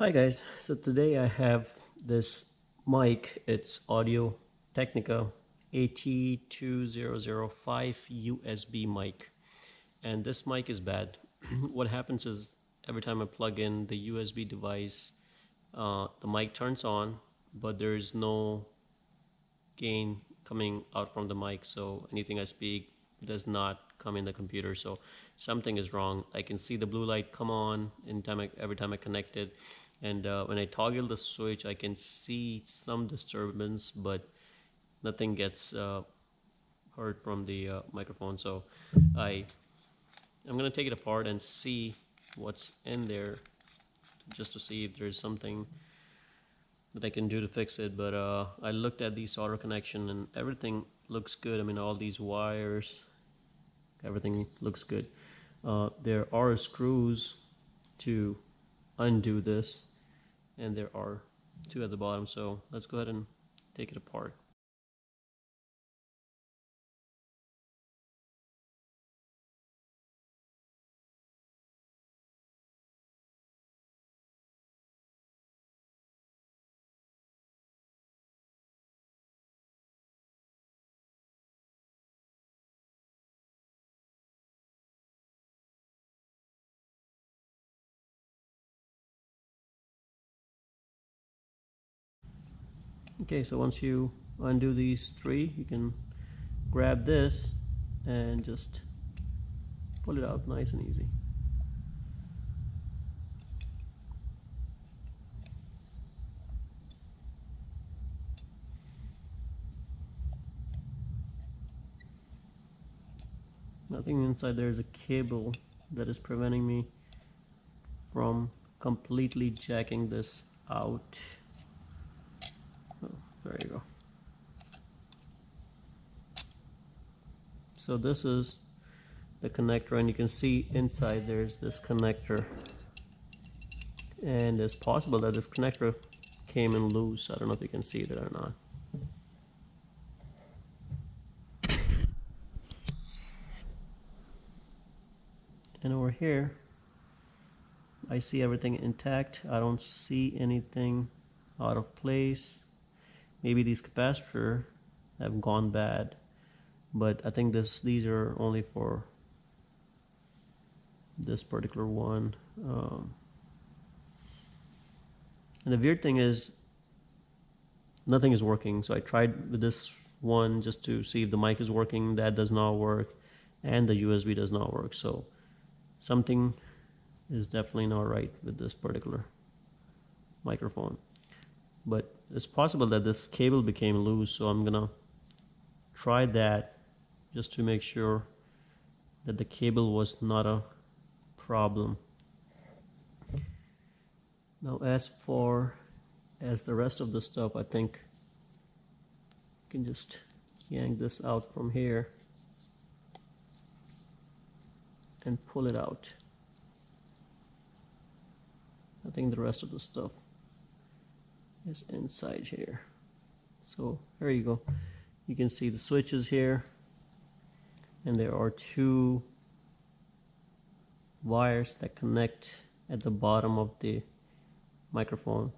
Hi guys, so today I have this mic. It's Audio-Technica AT2005 USB mic, and this mic is bad. What happens is every time I plug in the USB device, the mic turns on, but there is no gain coming out from the mic, so anything I speak does not come in the computer. So something is wrong. I can see the blue light come on every time I connect it, and when I toggle the switch I can see some disturbance, but nothing gets heard from the microphone. So I'm gonna take it apart and see what's in there, just to see if there's something that I can do to fix it. But I looked at the solder connection and everything looks good. I mean, all these wires, everything looks good. There are screws to undo this, and there are two at the bottom. So let's go ahead and take it apart. Okay, so once you undo these three, you can grab this and just pull it out nice and easy. I think inside there is a cable that is preventing me from completely jacking this out. Oh, there you go. So this is the connector, and you can see inside there's this connector, and it's possible that this connector came in loose. I don't know if you can see it or not. And over here I see everything intact. I don't see anything out of place. Maybe these capacitors have gone bad, but I think these are only for this particular one. And the weird thing is nothing is working. So I tried with this one just to see if the mic is working. That does not work, and the USB does not work. So something is definitely not right with this particular microphone. But it's possible that this cable became loose, so I'm gonna try that just to make sure that the cable was not a problem. Now as the rest of the stuff, I think you can just yank this out from here and pull it out. I think the rest of the stuff is inside here. So there you go. You can see the switches here, and there are two wires that connect at the bottom of the microphone,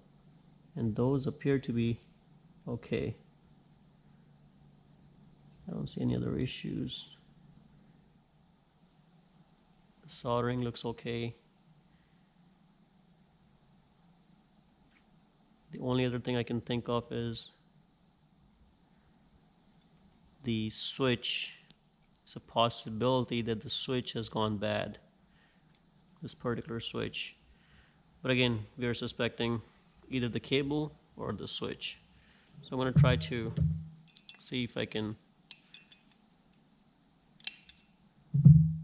and those appear to be okay. I don't see any other issues. The soldering looks okay. The only other thing I can think of is the switch. It's a possibility that the switch has gone bad, this particular switch. But again, we are suspecting either the cable or the switch. So I'm going to try to see if I can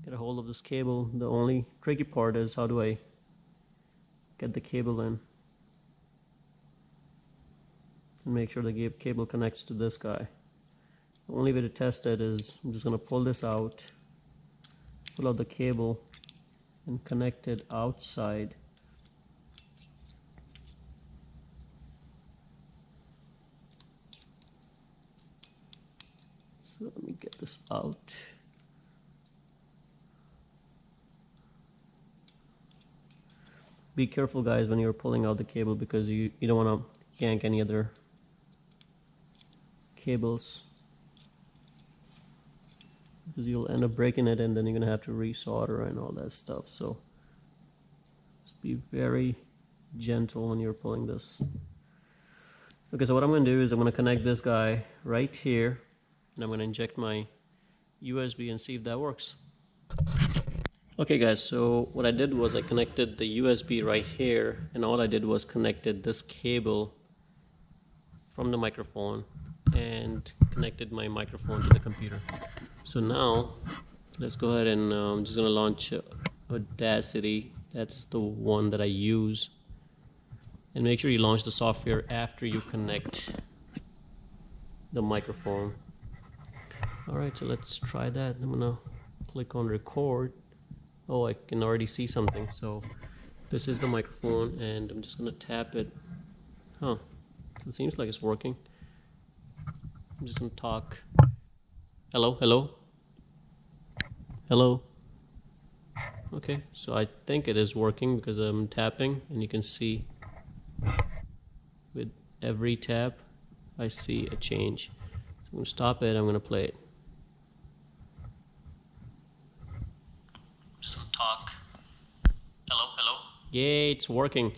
get a hold of this cable. The only tricky part is how do I get the cable in and make sure the cable connects to this guy. The only way to test it is I'm just going to pull this out, pull out the cable, and connect it outside. So let me get this out. be careful guys when you're pulling out the cable, because you don't want to yank any other cables, because you'll end up breaking it and then you're gonna have to resolder and all that stuff. So just be very gentle when you're pulling this. Okay, so what I'm gonna do is I'm gonna connect this guy right here, and I'm gonna inject my USB and see if that works. Okay guys, so what I did was I connected the USB right here, and all I did was connected this cable from the microphone and connected my microphone to the computer. So now let's go ahead and I'm just gonna launch Audacity. That's the one that I use, and make sure you launch the software after you connect the microphone. Alright, so let's try that. I'm gonna click on record. Oh, I can already see something. So this is the microphone, and I'm just gonna tap it. Huh, it seems like it's working. I'm just gonna talk. Hello, hello, hello. Okay, so I think it is working because I'm tapping, and you can see with every tap I see a change. So I'm gonna stop it. I'm gonna play it. Just gonna talk. Hello, hello. Yay, it's working.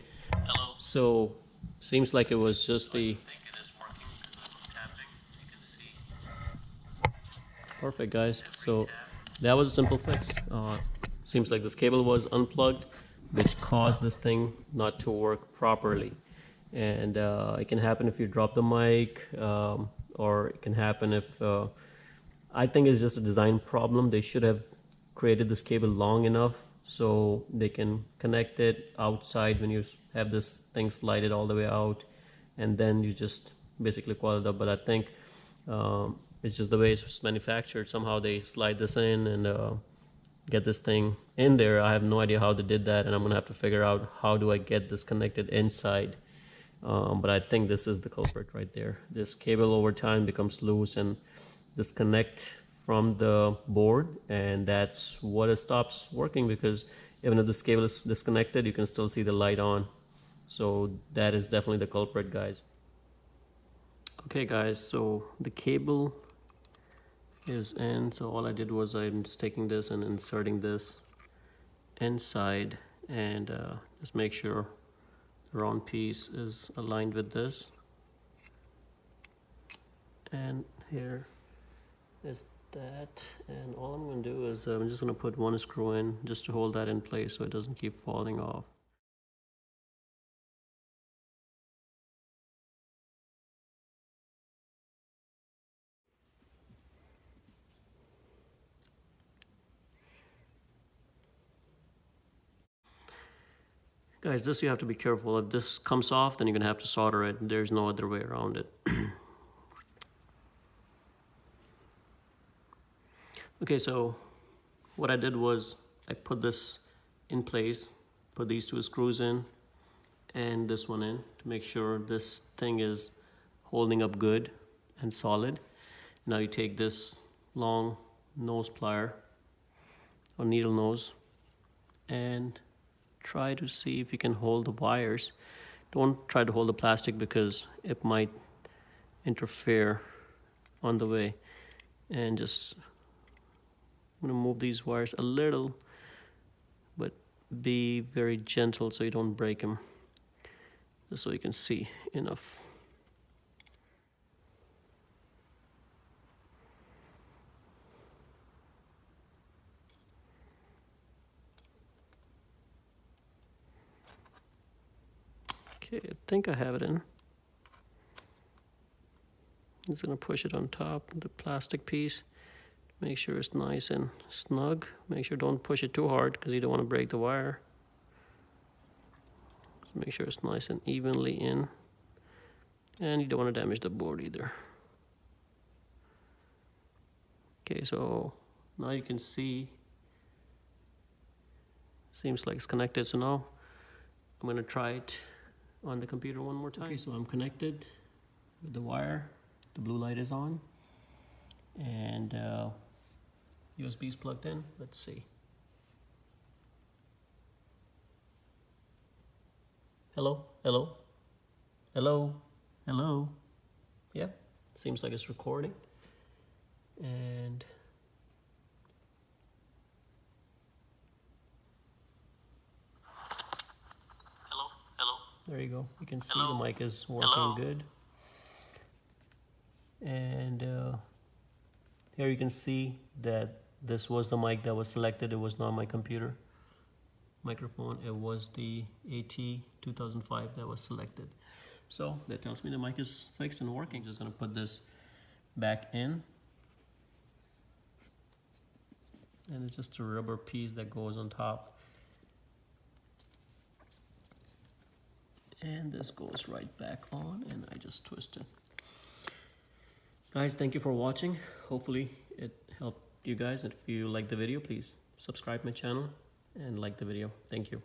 Hello. So seems like it was just the. I think it is working because I'm tapping. You can see. Perfect, guys. So that was a simple fix. Seems like this cable was unplugged, which caused this thing not to work properly. And it can happen if you drop the mic, or it can happen if I think it's just a design problem. They should have created this cable long enough so they can connect it outside when you have this thing slided all the way out, and then you just basically coil it up. But I think it's just the way it's manufactured. Somehow they slide this in and get this thing in there. I have no idea how they did that, and I'm gonna have to figure out how do I get this connected inside. But I think this is the culprit right there. This cable over time becomes loose and disconnect from the board, and that's what it stops working, because even if this cable is disconnected, you can still see the light on. So that is definitely the culprit, guys. Okay guys, so the cable is in. So all I did was I'm just taking this and inserting this inside, and just make sure the round piece is aligned with this, and here is that. And all I'm going to do is I'm just going to put one screw in just to hold that in place so it doesn't keep falling off. Guys, this you have to be careful. If this comes off, then you're gonna have to solder it. There's no other way around it. Okay, so what I did was I put this in place, put these two screws in and this one in to make sure this thing is holding up good and solid. Now you take this long nose plier or needle nose and try to see if you can hold the wires. Don't try to hold the plastic because it might interfere on the way. And just I'm gonna move these wires a little, but be very gentle so you don't break them, just so you can see enough. Okay, I think I have it in. I'm just gonna push it on top of the plastic piece. Make sure it's nice and snug. Make sure don't push it too hard because you don't want to break the wire. Just make sure it's nice and evenly in. And you don't want to damage the board either. Okay, so now you can see, seems like it's connected. So now I'm gonna try it on the computer one more time. Okay, so I'm connected with the wire. The blue light is on, and USB is plugged in. Let's see. Hello, hello, hello, hello. Yeah, seems like it's recording. And hello, hello. There you go. You can see hello. The mic is working hello. Good. And here you can see that this was the mic that was selected. It was not my computer microphone. It was the AT2005 that was selected. So that tells me the mic is fixed and working. Just gonna put this back in. And it's just a rubber piece that goes on top. And this goes right back on, and I just twist it. Guys, thank you for watching. Hopefully it helped you guys. And if you like the video, please subscribe my channel and like the video. Thank you.